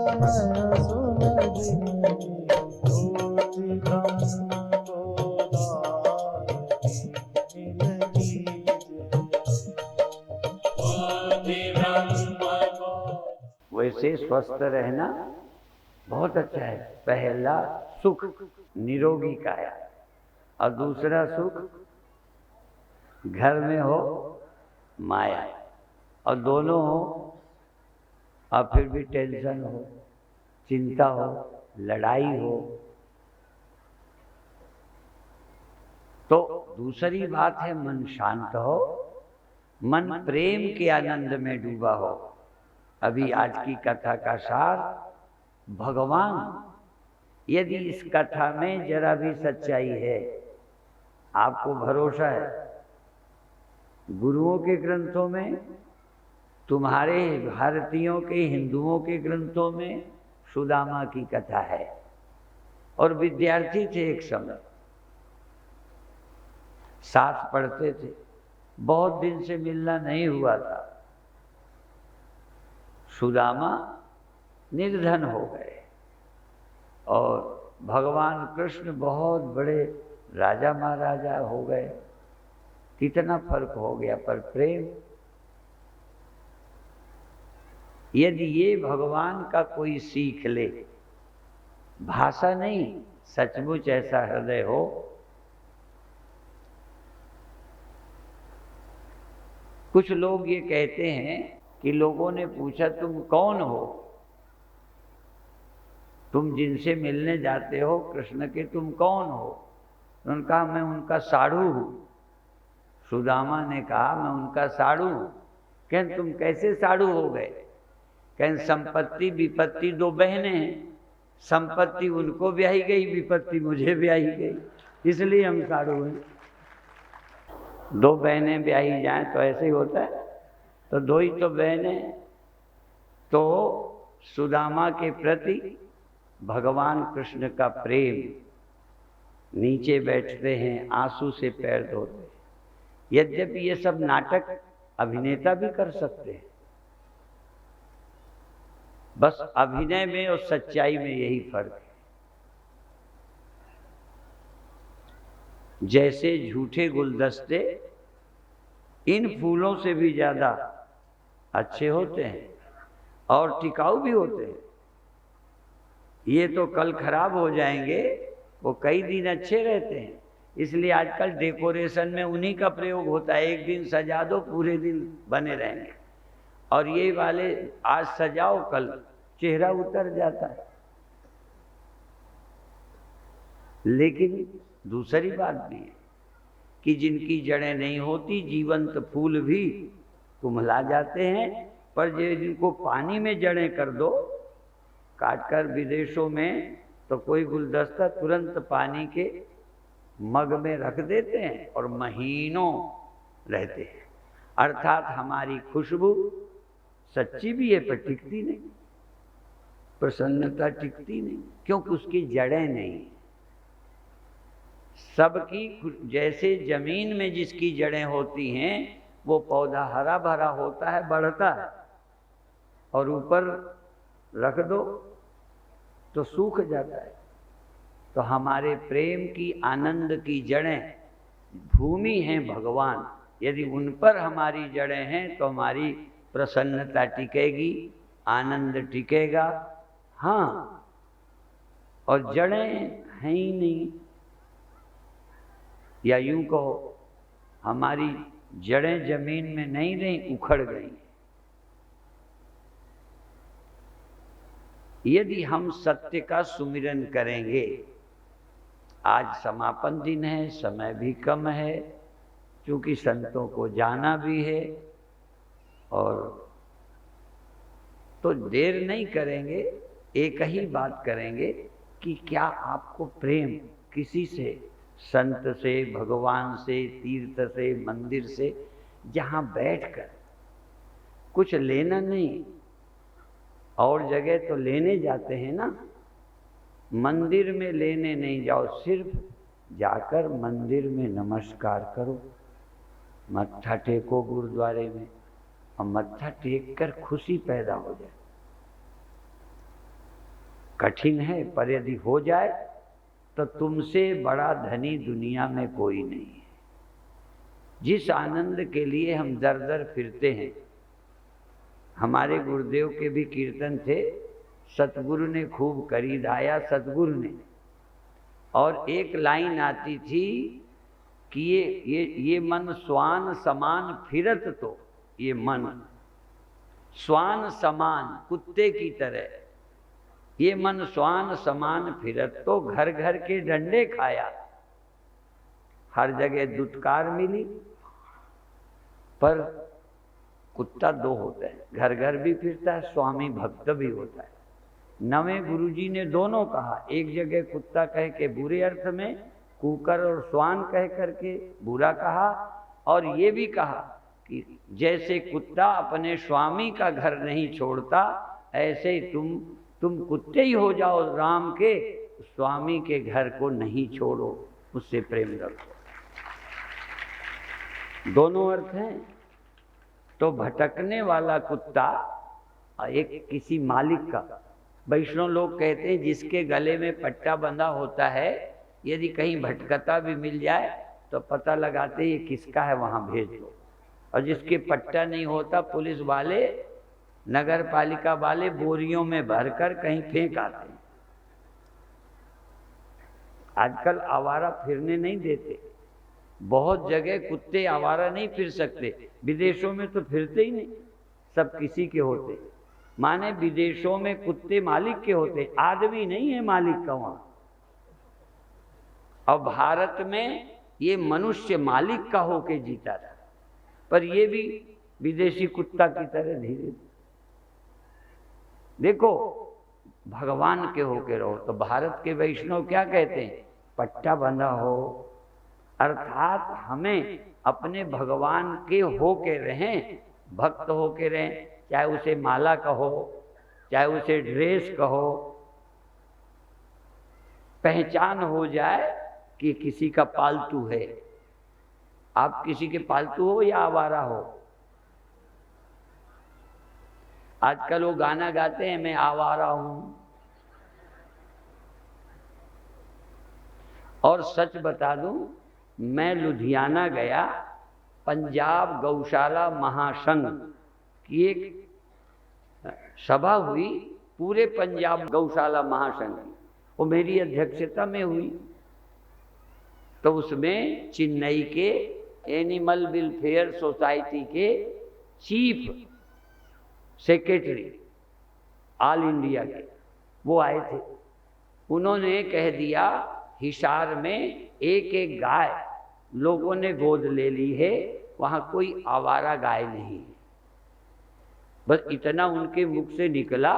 नयन सुलगी ज्योति ब्रह्म गोदावरी मिलगी वैसे स्वस्थ रहना बहुत अच्छा है। पहला सुख निरोगी काया, और दूसरा सुख घर में हो माया, और दोनों हो और फिर भी टेंशन हो, चिंता हो, लड़ाई हो। तो दूसरी बात है मन शांत हो, मन प्रेम के आनंद में डूबा हो। अभी आज की कथा का सार, भगवान यदि इस कथा में जरा भी सच्चाई है, आपको भरोसा है गुरुओं के ग्रंथों में, तुम्हारे भारतीयों के हिंदुओं के ग्रंथों में सुदामा की कथा है। और विद्यार्थी थे एक समय, साथ पढ़ते थे, बहुत दिन से मिलना नहीं हुआ था। सुदामा निर्धन हो गए और भगवान कृष्ण बहुत बड़े राजा महाराजा हो गए। कितना फर्क हो गया, पर प्रेम। यदि ये भगवान का कोई सीख ले, भाषा नहीं, सचमुच ऐसा हृदय हो, कुछ लोग ये कहते हैं कि लोगों ने पूछा तुम कौन हो, तुम जिनसे मिलने जाते हो कृष्ण के, तुम कौन हो? उन्होंने कहा मैं उनका साढ़ू हूं। सुदामा ने कहा मैं उनका साढ़ू हूं। कहन तुम कैसे साढ़ू हो गए? कहन संपत्ति विपत्ति दो बहनें हैं, संपत्ति उनको ब्याही गई, विपत्ति मुझे ब्याही गई, इसलिए हम साढ़ू हैं। दो बहनें ब्याही जाएं तो ऐसे ही होता है, तो दो ही तो बहनें। तो सुदामा के प्रति भगवान कृष्ण का प्रेम, नीचे बैठते हैं, आंसू से पैर धोते हैं। यद्यपि ये सब नाटक अभिनेता भी कर सकते हैं, बस अभिनय में और सच्चाई में यही फर्क है। जैसे झूठे गुलदस्ते इन फूलों से भी ज्यादा अच्छे होते हैं और टिकाऊ भी होते हैं। ये तो कल खराब हो जाएंगे, वो कई दिन अच्छे रहते हैं। इसलिए आजकल डेकोरेशन में उन्हीं का प्रयोग होता है। एक दिन सजा दो, पूरे दिन बने रहेंगे। और ये वाले आज सजाओ, कल चेहरा उतर जाता है। लेकिन दूसरी बात भी है कि जिनकी जड़ें नहीं होती, जीवंत फूल भी कुम्हला जाते हैं। पर जिनको पानी में जड़ें कर दो, काटकर विदेशों में, तो कोई गुलदस्ता तुरंत पानी के मग में रख देते हैं और महीनों रहते हैं। अर्थात हमारी खुशबू सच्ची भी है पर टिकती नहीं, प्रसन्नता टिकती नहीं, क्योंकि उसकी जड़ें नहीं। सबकी जैसे जमीन में जिसकी जड़ें होती हैं, वो पौधा हरा भरा होता है, बढ़ता है, और ऊपर रख दो तो सूख जाता है। तो हमारे प्रेम की, आनंद की जड़ें भूमि हैं भगवान। यदि उन पर हमारी जड़ें हैं तो हमारी प्रसन्नता टिकेगी, आनंद टिकेगा। हाँ, और जड़ें हैं ही नहीं, या यूं कहो हमारी जड़ें जमीन में नहीं रही, उखड़ गई। यदि हम सत्य का सुमिरन करेंगे, आज समापन दिन है, समय भी कम है, क्योंकि संतों को जाना भी है, और तो देर नहीं करेंगे। एक ही बात करेंगे कि क्या आपको प्रेम किसी से, संत से, भगवान से, तीर्थ से, मंदिर से, जहाँ बैठकर कुछ लेना नहीं। और जगह तो लेने जाते हैं ना, मंदिर में लेने नहीं जाओ, सिर्फ जाकर मंदिर में नमस्कार करो, मत्था टेको गुरुद्वारे में, और मत्था टेक कर खुशी पैदा हो जाए। कठिन है, पर यदि हो जाए तो तुमसे बड़ा धनी दुनिया में कोई नहीं है। जिस आनंद के लिए हम दर दर फिरते हैं, हमारे गुरुदेव के भी कीर्तन थे, सतगुरु ने खूब खरीदाया सतगुरु ने, और एक लाइन आती थी कि ये मन स्वान समान फिरत, तो ये मन स्वान समान कुत्ते की तरह, ये मन स्वान समान फिरत तो घर घर के डंडे खाया। हर जगह दुत्कार मिली, पर कुत्ता दो होता है, घर घर भी फिरता है, स्वामी भक्त भी होता है। नवे गुरुजी ने दोनों कहा, एक जगह कुत्ता कह के बुरे अर्थ में, कुकर और स्वान कह करके बुरा कहा, और ये भी कहा कि जैसे कुत्ता अपने स्वामी का घर नहीं छोड़ता, ऐसे ही तुम कुत्ते ही हो जाओ राम के, स्वामी के घर को नहीं छोड़ो, उससे प्रेम रखो। दोनों अर्थ हैं। तो भटकने वाला कुत्ता एक किसी मालिक का, वैष्णव लोग कहते हैं जिसके गले में पट्टा बंधा होता है, यदि कहीं भटकता भी मिल जाए तो पता लगाते ये किसका है, वहां भेज दो। और जिसके पट्टा नहीं होता, पुलिस वाले नगर पालिका वाले बोरियों में भरकर कहीं फेंक आते हैं। आजकल आवारा फिरने नहीं देते, बहुत जगह कुत्ते आवारा नहीं फिर सकते, विदेशों में तो फिरते ही नहीं, सब किसी के होते। माने विदेशों में कुत्ते मालिक के होते, आदमी नहीं है मालिक का वहां। और भारत में ये मनुष्य मालिक का होके जीता था, पर ये भी विदेशी कुत्ता की तरह धीरे। देखो, भगवान के होके रहो। तो भारत के वैष्णव क्या कहते हैं, पट्टा बंधा हो, अर्थात हमें अपने भगवान के होके रहें, भक्त होके रहें, चाहे उसे माला कहो, चाहे उसे ड्रेस कहो, पहचान हो जाए कि किसी का पालतू है। आप किसी के पालतू हो या आवारा हो। आजकल वो गाना गाते हैं, मैं आवारा हूं। और सच बता दूं, मैं लुधियाना गया, पंजाब गौशाला महासंघ की एक सभा हुई, पूरे पंजाब गौशाला महासंघ की, वो मेरी अध्यक्षता में हुई। तो उसमें चेन्नई के एनिमल वेलफेयर सोसाइटी के चीफ सेक्रेटरी ऑल इंडिया के वो आए थे। उन्होंने कह दिया, हिसार में एक एक गाय लोगों ने गोद ले ली है, वहां कोई आवारा गाय नहीं है। बस इतना उनके मुख से निकला,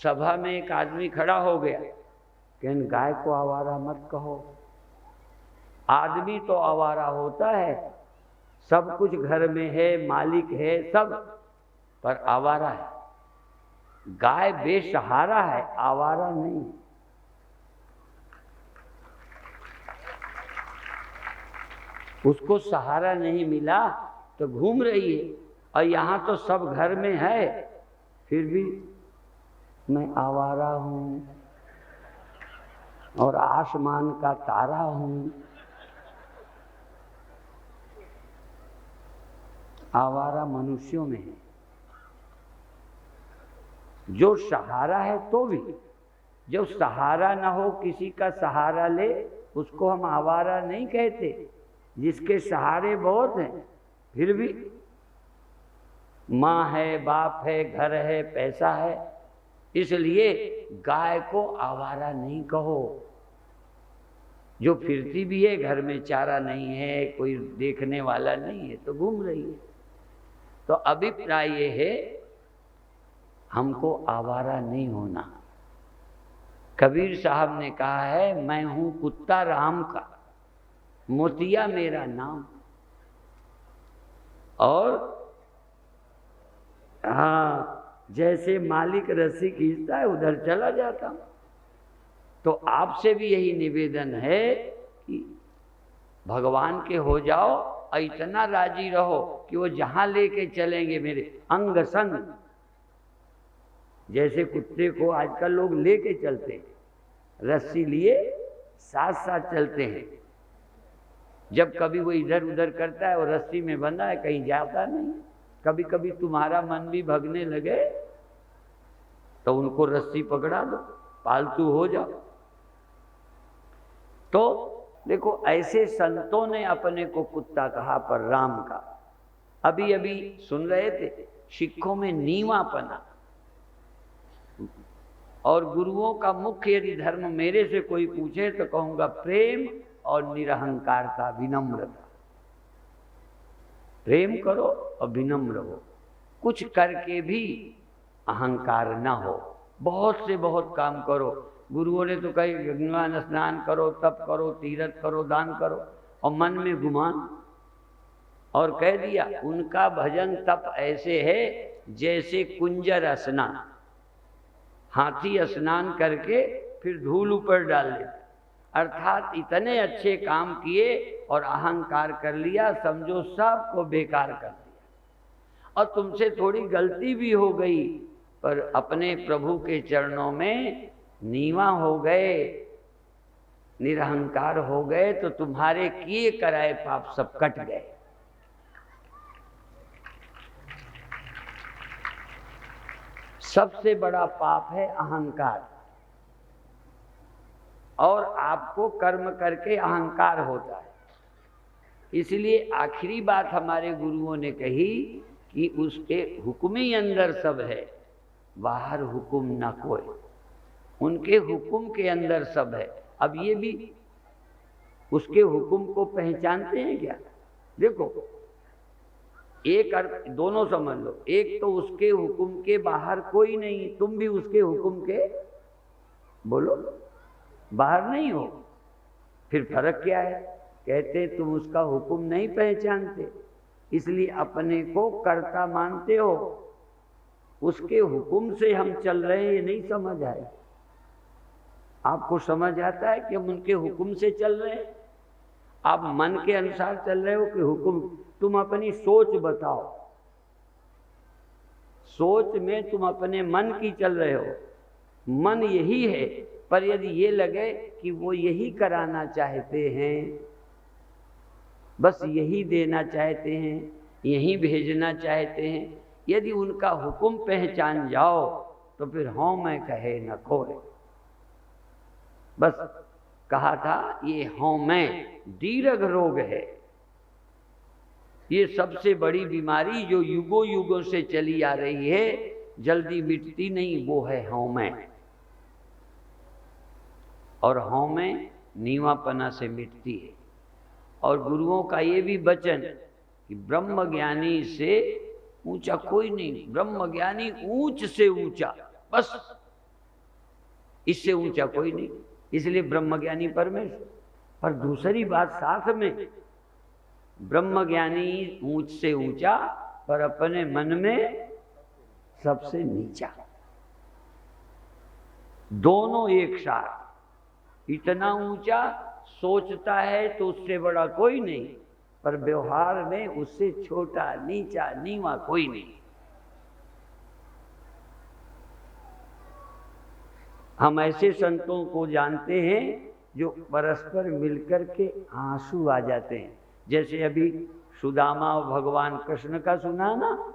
सभा में एक आदमी खड़ा हो गया कि इन गाय को आवारा मत कहो। आदमी तो आवारा होता है, सब कुछ घर में है, मालिक है सब, पर आवारा है। गाय बेसहारा है, आवारा नहीं। उसको सहारा नहीं मिला तो घूम रही है, और यहां तो सब घर में है, फिर भी मैं आवारा हूं और आसमान का तारा हूं। आवारा मनुष्यों में है। जो सहारा है तो भी, जो सहारा ना हो, किसी का सहारा ले, उसको हम आवारा नहीं कहते। जिसके सहारे बहुत हैं, फिर भी माँ है, बाप है, घर है, पैसा है, इसलिए गाय को आवारा नहीं कहो। जो फिरती भी है, घर में चारा नहीं है, कोई देखने वाला नहीं है, तो घूम रही है। तो अभिप्राय ये है, हमको आवारा नहीं होना। कबीर साहब ने कहा है, मैं हूं कुत्ता राम का, मोतिया मेरा नाम। और हाँ, जैसे मालिक रस्सी खींचता है उधर चला जाता हूं। तो आपसे भी यही निवेदन है कि भगवान के हो जाओ, और इतना राजी रहो कि वो जहां लेके चलेंगे मेरे अंग संग, जैसे कुत्ते को आजकल लोग लेके चलते हैं, रस्सी लिए साथ साथ चलते हैं। जब कभी वो इधर उधर करता है और रस्सी में बंधा है, कहीं जाता नहीं। कभी कभी तुम्हारा मन भी भगने लगे तो उनको रस्सी पकड़ा दो, पालतू हो जाओ। तो देखो, ऐसे संतों ने अपने को कुत्ता कहा पर राम का। अभी अभी सुन रहे थे सिखों में नीवापना, और गुरुओं का मुख्य यदि धर्म मेरे से कोई पूछे तो कहूंगा प्रेम और निरहंकारता, विनम्रता। प्रेम करो और विनम्र हो, कुछ करके भी अहंकार ना हो। बहुत से बहुत काम करो, गुरुओं ने तो कही यज्ञवान स्नान करो, तप करो, तीर्थ करो, दान करो, और मन में गुमान। और कह दिया उनका भजन तप ऐसे है जैसे कुंजर स्नान, हाथी स्नान करके फिर धूल ऊपर डाल देता। अर्थात इतने अच्छे काम किए और अहंकार कर लिया, समझो सबको बेकार कर दिया। और तुमसे थोड़ी गलती भी हो गई, पर अपने प्रभु के चरणों में नीवा हो गए, निरहंकार हो गए, तो तुम्हारे किए कराए पाप सब कट गए। सबसे बड़ा पाप है अहंकार, और आपको कर्म करके अहंकार होता है। इसलिए आखिरी बात हमारे गुरुओं ने कही कि उसके हुक्म ही अंदर सब है, बाहर हुक्म ना कोई। उनके हुक्म के अंदर सब है। अब ये भी उसके हुक्म को पहचानते हैं क्या? देखो, एक अर्थ दोनों समझ लो। एक तो उसके हुक्म के बाहर कोई नहीं, तुम भी उसके हुक्म के बोलो बाहर नहीं हो। फिर फर्क क्या है? कहते तुम उसका हुक्म नहीं पहचानते, इसलिए अपने को कर्ता मानते हो। उसके हुक्म से हम चल रहे हैं, ये नहीं समझ आए। आपको समझ आता है कि हम उनके हुक्म से चल रहे हैं? आप मन के अनुसार चल रहे हो कि हुक्म? तुम अपनी सोच बताओ, सोच में तुम अपने मन की चल रहे हो। मन यही है, पर यदि ये लगे कि वो यही कराना चाहते हैं, बस यही देना चाहते हैं, यही भेजना चाहते हैं, यदि उनका हुक्म पहचान जाओ तो फिर हाँ मैं कहे न खोए। बस कहा था ये हाँ मैं दीर्घ रोग है। ये सबसे बड़ी बीमारी जो युगों युगों से चली आ रही है, जल्दी मिटती नहीं, वो है हाँ मैं। और हाँ मैं नीवापना से मिटती है। और गुरुओं का ये भी वचन कि ब्रह्म ज्ञानी से ऊंचा कोई नहीं, ब्रह्म ज्ञानी ऊंच से ऊंचा, बस इससे ऊंचा कोई नहीं। इसलिए ब्रह्म ज्ञानी परमेश्वर। पर दूसरी बात साथ में, ब्रह्म ज्ञानी ऊंच से ऊंचा, पर अपने मन में सबसे नीचा। दोनों एक साथ। इतना ऊंचा सोचता है तो उससे बड़ा कोई नहीं, पर व्यवहार में उससे छोटा, नीचा, नीवा कोई नहीं। हम ऐसे संतों को जानते हैं जो परस्पर मिलकर के आंसू आ जाते हैं। जैसे अभी सुदामा और भगवान कृष्ण का सुना ना,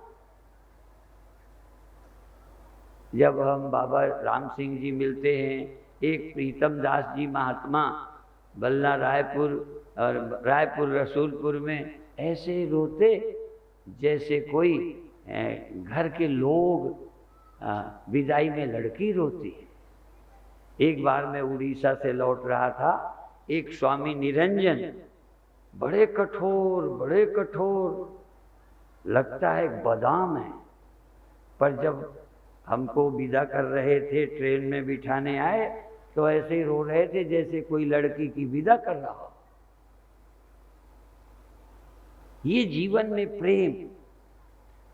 जब हम बाबा राम सिंह जी मिलते हैं, एक प्रीतम दास जी महात्मा बल्ला रायपुर और रायपुर रसूलपुर में ऐसे रोते जैसे कोई घर के लोग विदाई में लड़की रोती है। एक बार मैं उड़ीसा से लौट रहा था, एक स्वामी निरंजन बड़े कठोर लगता है बादाम है, पर जब हमको विदा कर रहे थे, ट्रेन में बिठाने आए, तो ऐसे ही रो रहे थे जैसे कोई लड़की की विदा कर रहा हो। ये जीवन में प्रेम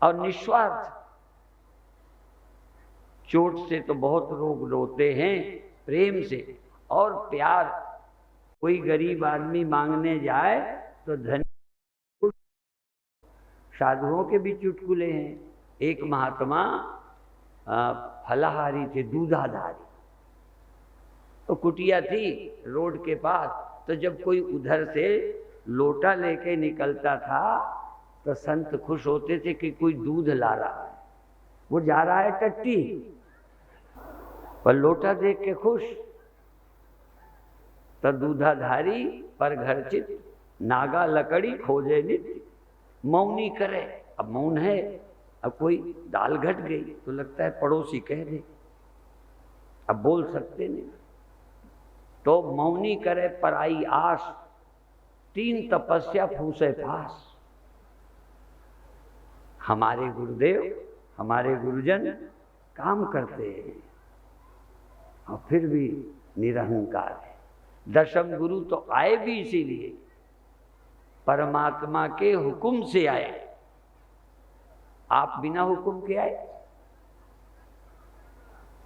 और निस्वार्थ। चोट से तो बहुत लोग रोते हैं, प्रेम से और प्यार। कोई गरीब आदमी मांगने जाए तो धनी, साधुओं के भी चुटकुले हैं। एक महात्मा फलाहारी थे, दूधाधारी। तो कुटिया थी रोड के पास, तो जब कोई उधर से लोटा लेके निकलता था तो संत खुश होते थे कि कोई दूध ला रहा है। वो जा रहा है टट्टी, पर लोटा देख के खुश। तो दूधाधारी पर घर चित, नागा लकड़ी खोजे नित्य। मौनी करे, अब मौन है, अब कोई दाल घट गई तो लगता है पड़ोसी कह दे, अब बोल सकते नहीं। तो मौनी करे पराई आस, 3 तपस्या फूसे पास। हमारे गुरुदेव, हमारे गुरुजन काम करते हैं और फिर भी निरहंकार है। दशम गुरु तो आए भी इसीलिए, परमात्मा के हुक्म से आए। आप बिना हुक्म के आए,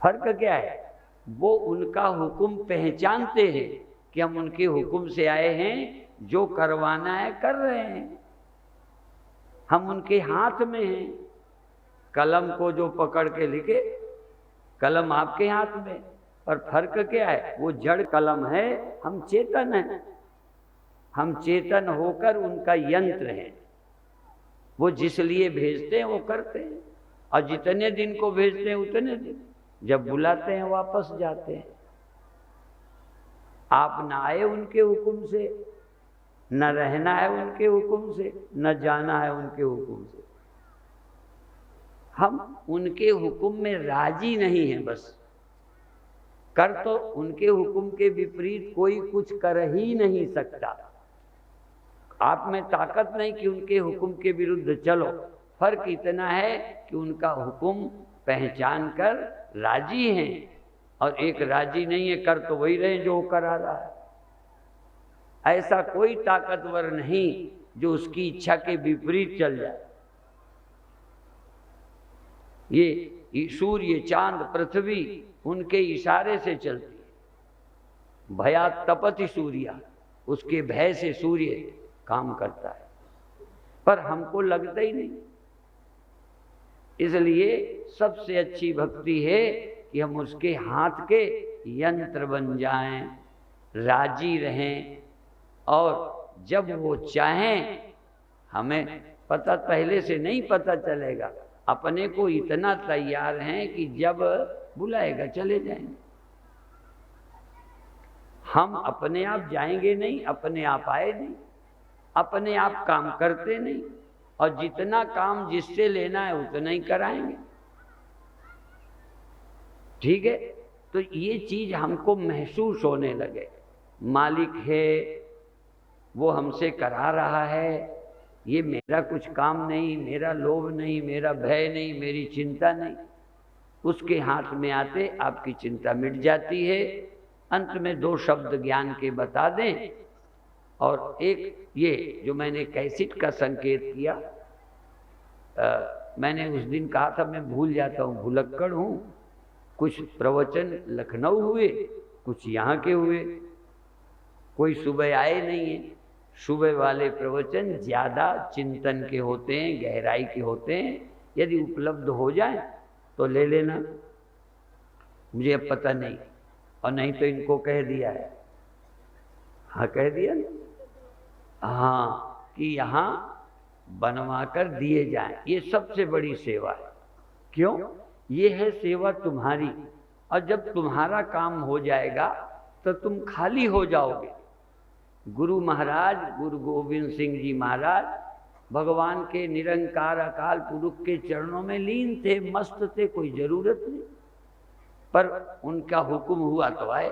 फर्क क्या है? वो उनका हुक्म पहचानते हैं कि हम उनके हुक्म से आए हैं, जो करवाना है कर रहे हैं, हम उनके हाथ में हैं। कलम को जो पकड़ के लिखे, कलम आपके हाथ में, और फर्क क्या है? वो जड़ कलम है, हम चेतन हैं। हम चेतन होकर उनका यंत्र हैं। वो जिस लिए भेजते हैं वो करते हैं, और जितने दिन को भेजते हैं उतने दिन, जब बुलाते हैं वापस जाते हैं। आप न आए उनके हुक्म से, न रहना है उनके हुक्म से, न जाना है उनके हुक्म से। हम उनके हुक्म में राजी नहीं हैं बस। कर तो उनके हुक्म के विपरीत कोई कुछ कर ही नहीं सकता। आप में ताकत नहीं कि उनके हुक्म के विरुद्ध चलो। फर्क इतना है कि उनका हुक्म पहचान कर राजी हैं, और एक राजी नहीं है, कर तो वही रहे जो कर आ रहा है। ऐसा कोई ताकतवर नहीं जो उसकी इच्छा के विपरीत चल जाए। ये सूर्य, चांद, पृथ्वी उनके इशारे से चलती है। भया तपति सूर्या, उसके भय से सूर्य काम करता है, पर हमको लगता ही नहीं। इसलिए सबसे अच्छी भक्ति है कि हम उसके हाथ के यंत्र बन जाएं, राजी रहें, और जब वो चाहें, हमें पता पहले से नहीं पता चलेगा, अपने को इतना तैयार हैं कि जब बुलाएगा चले जाएंगे। हम अपने आप जाएंगे नहीं, अपने आप आए नहीं, अपने आप काम करते नहीं, और जितना काम जिससे लेना है उतना ही कराएंगे। ठीक है? तो ये चीज हमको महसूस होने लगे, मालिक है, वो हमसे करा रहा है, ये मेरा कुछ काम नहीं, मेरा लोभ नहीं, मेरा भय नहीं, मेरी चिंता नहीं। उसके हाथ में आते आपकी चिंता मिट जाती है। अंत में 2 शब्द ज्ञान के बता दें, और एक ये जो मैंने कैसेट का संकेत किया, मैंने उस दिन कहा था मैं भूल जाता हूँ, भुलक्कड़ हूँ। कुछ प्रवचन लखनऊ हुए, कुछ यहाँ के हुए, कोई सुबह आए नहीं है। सुबह वाले प्रवचन ज़्यादा चिंतन के होते हैं, गहराई के होते हैं। यदि उपलब्ध हो जाए तो ले लेना, मुझे अब पता नहीं, और नहीं तो इनको कह दिया है। हाँ कह दिया ना, हाँ, कि यहाँ बनवा कर दिए जाएं। ये सबसे बड़ी सेवा है। क्यों? ये है सेवा तुम्हारी, और जब तुम्हारा काम हो जाएगा तो तुम खाली हो जाओगे। गुरु महाराज, गुरु गोविंद सिंह जी महाराज भगवान के निरंकार अकाल पुरुष के चरणों में लीन थे, मस्त थे, कोई जरूरत नहीं, पर उनका हुक्म हुआ तो आए।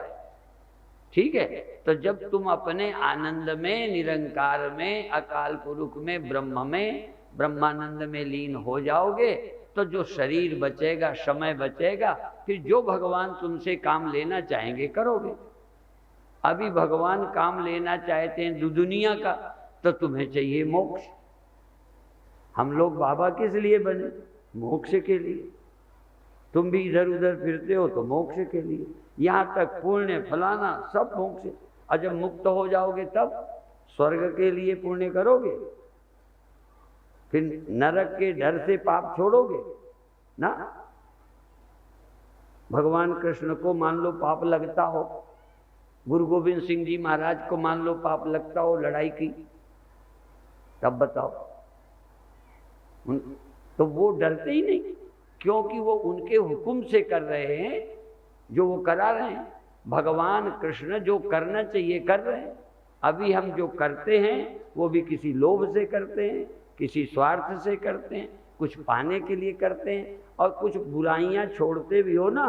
ठीक है? तो जब तुम अपने आनंद में, निरंकार में, अकाल पुरुष में, ब्रह्म में, ब्रह्मानंद में लीन हो जाओगे, तो जो शरीर बचेगा, समय बचेगा, फिर जो भगवान तुमसे काम लेना चाहेंगे करोगे। अभी भगवान काम लेना चाहते हैं दुनिया का, तो तुम्हें चाहिए मोक्ष। हम लोग बाबा किस लिए बने? मोक्ष के लिए। तुम भी इधर उधर फिरते हो तो मोक्ष के लिए। यहाँ तक पुण्य फलाना सब मोक्ष। और जब मुक्त हो जाओगे तब स्वर्ग के लिए पुण्य करोगे, फिर नरक के डर से पाप छोड़ोगे ना। भगवान कृष्ण को मान लो पाप लगता हो, गुरु गोविंद सिंह जी महाराज को मान लो पाप लगता हो लड़ाई की, तब बताओ। तो वो डरते ही नहीं, क्योंकि वो उनके हुक्म से कर रहे हैं जो वो करा रहे हैं। भगवान कृष्ण जो करना चाहिए कर रहे हैं। अभी हम जो करते हैं वो भी किसी लोभ से करते हैं, किसी स्वार्थ से करते हैं, कुछ पाने के लिए करते हैं, और कुछ बुराइयां छोड़ते भी हो ना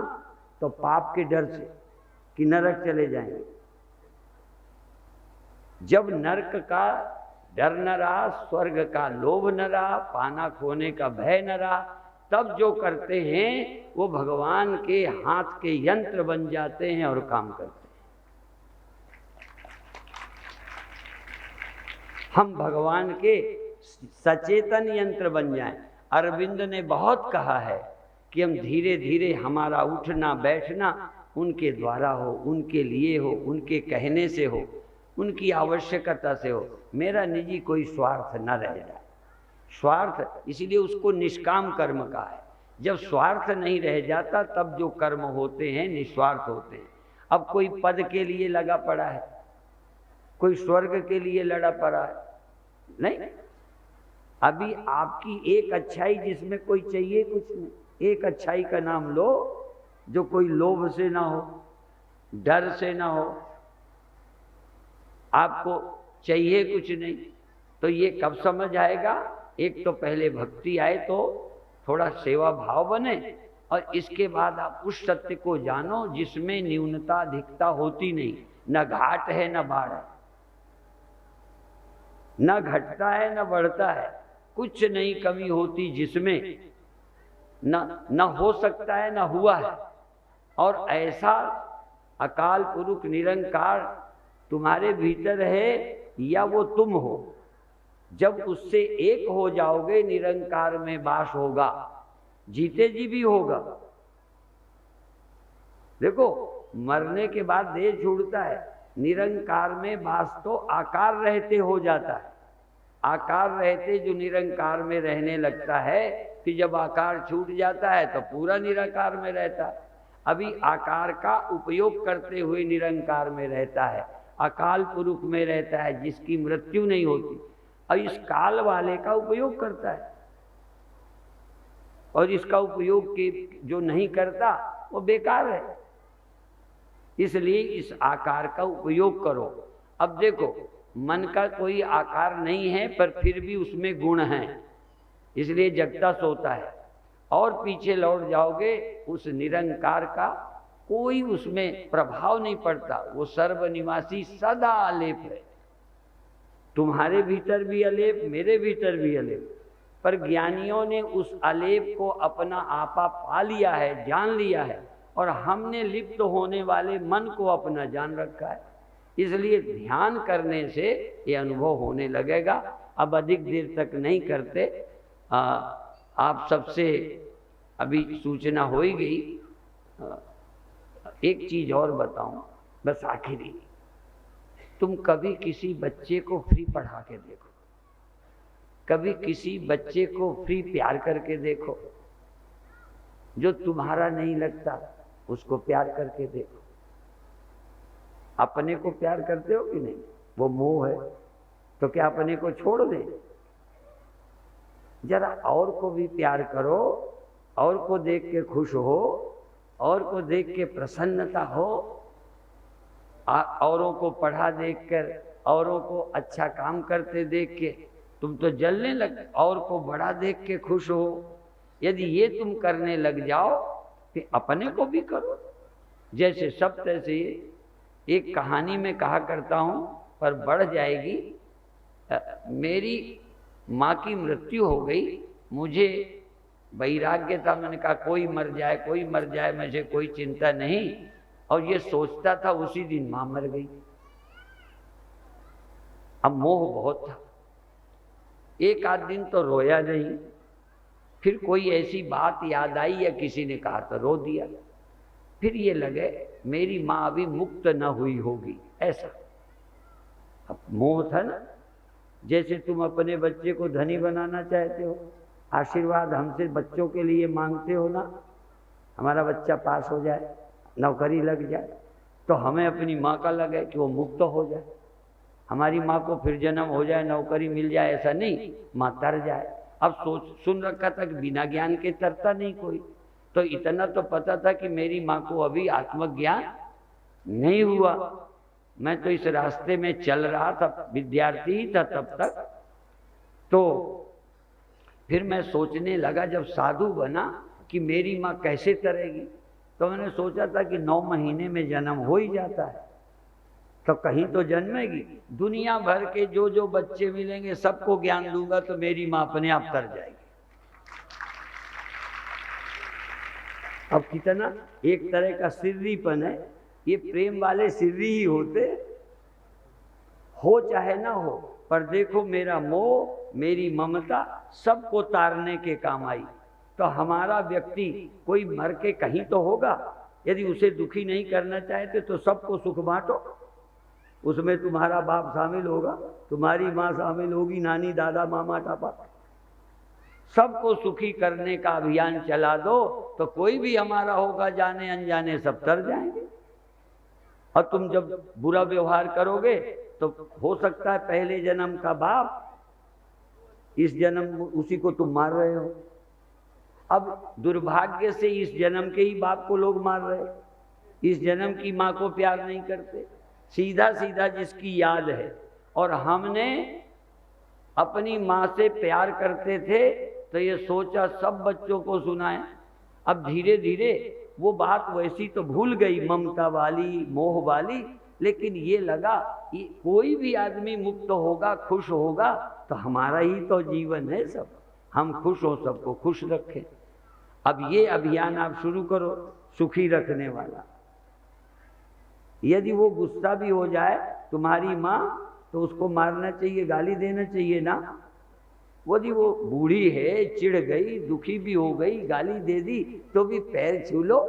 तो पाप के डर से कि नरक चले जाएंगे। जब नरक का डर न रहा, स्वर्ग का लोभ न रहा, पाना खोने का भय न रहा, तब जो करते हैं वो भगवान के हाथ के यंत्र बन जाते हैं और काम करते हैं। हम भगवान के सचेतन यंत्र बन जाएं। अरविंद ने बहुत कहा है कि हम धीरे धीरे हमारा उठना बैठना उनके द्वारा हो, उनके लिए हो, उनके कहने से हो, उनकी आवश्यकता से हो। मेरा निजी कोई स्वार्थ न रह जाए। स्वार्थ इसलिए उसको निष्काम कर्म का है। जब स्वार्थ नहीं रह जाता तब जो कर्म होते हैं निस्वार्थ होते हैं। अब कोई पद के लिए लगा पड़ा है, कोई स्वर्ग के लिए लड़ा पड़ा है, नहीं। अभी आपकी एक अच्छाई जिसमें कोई चाहिए कुछ नहीं, एक अच्छाई का नाम लो जो कोई लोभ से ना हो, डर से ना हो, आपको चाहिए कुछ नहीं। तो ये कब समझ आएगा? एक तो पहले भक्ति आए तो थोड़ा सेवा भाव बने, और इसके बाद आप उस सत्य को जानो जिसमें न्यूनता अधिकता होती नहीं। न घाट है न बाढ़ है, न घटता है न बढ़ता है, कुछ नहीं कमी होती जिसमें, न हो सकता है न हुआ है। और ऐसा अकाल पुरुष निरंकार तुम्हारे भीतर है या वो तुम हो। जब उससे एक हो जाओगे निरंकार में वास होगा, जीते जी भी होगा। देखो मरने के बाद देह छूटता है, निरंकार में वास तो आकार रहते हो जाता है। आकार रहते जो निरंकार में रहने लगता है, फिर जब आकार छूट जाता है तो पूरा निराकार में रहता है। अभी आकार का उपयोग करते हुए निरंकार में रहता है, अकाल पुरुष में रहता है जिसकी मृत्यु नहीं होती, और इस काल वाले का उपयोग करता है। और इसका उपयोग के जो नहीं करता वो बेकार है। इसलिए इस आकार का उपयोग करो। अब देखो मन का कोई आकार नहीं है पर फिर भी उसमें गुण हैं, इसलिए जगता सोता है। और पीछे लौट जाओगे उस निरंकार का कोई उसमें प्रभाव नहीं पड़ता, वो सर्वनिवासी सदा अलेप है। तुम्हारे भीतर भी अलेप, मेरे भीतर भी अलेप, पर ज्ञानियों ने उस अलेप को अपना आपा पा लिया है, जान लिया है, और हमने लिप्त होने वाले मन को अपना जान रखा है। इसलिए ध्यान करने से ये अनुभव होने लगेगा। अब अधिक देर तक नहीं करते, आप सबसे अभी सूचना हो ही गई। एक चीज और बताऊं, बस आखिरी, तुम कभी किसी बच्चे को फ्री पढ़ा के देखो, कभी किसी बच्चे को फ्री प्यार करके देखो। जो तुम्हारा नहीं लगता उसको प्यार करके देखो। अपने को प्यार करते हो कि नहीं? वो मोह है, तो क्या अपने को छोड़ दे? जरा और को भी प्यार करो, और को देख के खुश हो, और को देख के प्रसन्नता हो। औरों को पढ़ा देखकर, औरों को अच्छा काम करते देख के तुम तो जलने लग, और को बड़ा देख के खुश हो। यदि ये तुम करने लग जाओ फिर अपने को भी करो। जैसे सब तैसे एक कहानी में कहा करता हूं, पर बढ़ जाएगी। मेरी माँ की मृत्यु हो गई, मुझे वैराग्य था। मैंने कहा कोई मर जाए, कोई मर जाए, मुझे कोई चिंता नहीं। और ये सोचता था, उसी दिन माँ मर गई। अब मोह बहुत था। एक आध दिन तो रोया नहीं, फिर कोई ऐसी बात याद आई या किसी ने कहा तो रो दिया। फिर ये लगे मेरी माँ अभी मुक्त न हुई होगी, ऐसा। अब मोह था ना। जैसे तुम अपने बच्चे को धनी बनाना चाहते हो, आशीर्वाद हमसे बच्चों के लिए मांगते हो ना, हमारा बच्चा पास हो जाए, नौकरी लग जाए, तो हमें अपनी माँ का लगे कि वो मुक्त हो जाए। हमारी माँ को फिर जन्म हो जाए, नौकरी मिल जाए, ऐसा नहीं, माँ तर जाए। अब सोच सुन रखा था कि बिना ज्ञान के तरता नहीं कोई, तो इतना तो पता था कि मेरी माँ को अभी आत्मज्ञान नहीं हुआ। मैं तो इस रास्ते में चल रहा था, विद्यार्थी ही था तब तक। तो फिर मैं सोचने लगा, जब साधु बना, कि मेरी माँ कैसे तरेगी। तो मैंने सोचा था कि 9 महीने में जन्म हो ही जाता है, तो कहीं तो जन्मेगी। दुनिया भर के जो जो बच्चे मिलेंगे सबको ज्ञान दूंगा तो मेरी माँ अपने आप तर जाएगी। अब कितना एक तरह का सिर्रीपन है, ये प्रेम वाले सिर्री ही होते, हो चाहे ना हो, पर देखो मेरा मोह, मेरी ममता सबको तारने के काम आई। तो हमारा व्यक्ति कोई मर के कहीं तो होगा, यदि उसे दुखी नहीं करना चाहते तो सबको सुख बांटो। उसमें तुम्हारा बाप शामिल होगा, तुम्हारी माँ शामिल होगी, नानी दादा मामा टापा, सबको सुखी करने का अभियान चला दो, तो कोई भी हमारा होगा, जाने अनजाने सब तर जाएंगे। और तुम जब बुरा व्यवहार करोगे तो हो सकता है पहले जन्म का बाप इस जन्म उसी को तुम मार रहे हो। अब दुर्भाग्य से इस जन्म के ही बाप को लोग मार रहे, इस जन्म की माँ को प्यार नहीं करते, सीधा सीधा जिसकी याद है। और हमने अपनी माँ से प्यार करते थे तो ये सोचा सब बच्चों को सुनाएं। अब धीरे धीरे वो बात वैसी तो भूल गई, ममता वाली, मोह वाली, लेकिन ये लगा कि कोई भी आदमी मुक्त होगा, खुश होगा, तो हमारा ही तो जीवन है सब, हम खुश हो, सबको खुश रखें। अब ये अभियान आप शुरू करो, सुखी रखने वाला। यदि वो गुस्सा भी हो जाए तुम्हारी माँ, तो उसको मारना चाहिए, गाली देना चाहिए ना। यदि वो बूढ़ी है, चिढ़ गई, दुखी भी हो गई, गाली दे दी, तो भी पैर छू लो,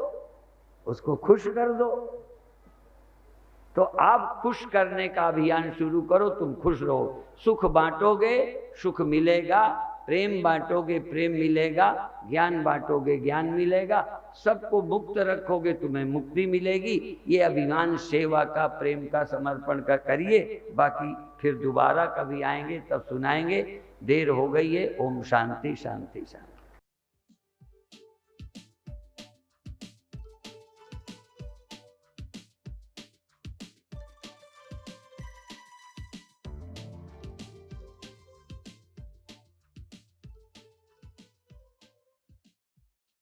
उसको खुश कर दो। तो आप खुश करने का अभियान शुरू करो, तुम खुश रहो। सुख बांटोगे, सुख मिलेगा, प्रेम बांटोगे, प्रेम मिलेगा, ज्ञान बांटोगे, ज्ञान मिलेगा, सबको मुक्त रखोगे, तुम्हें मुक्ति मिलेगी। ये अभिमान सेवा का, प्रेम का, समर्पण का करिए। बाकी फिर दोबारा कभी आएंगे तब सुनाएंगे। देर हो गई है। ओम शांति शांति शांति।